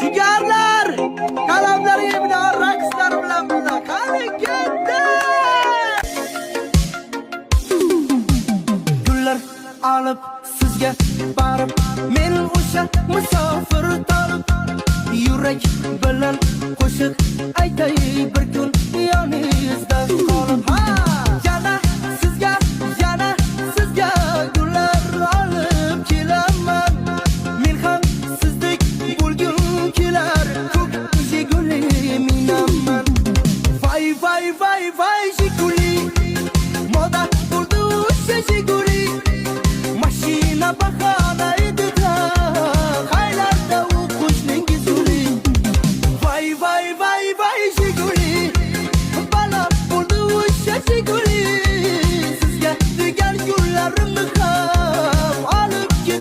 Jigarlar, qalamlarga bilan raqslar bilan birga qani ketdi. Gullar olib sizga borib, men o'sha musofir tolib, yurak bilan qo'shiq aytay bir kun yoningizda qolib.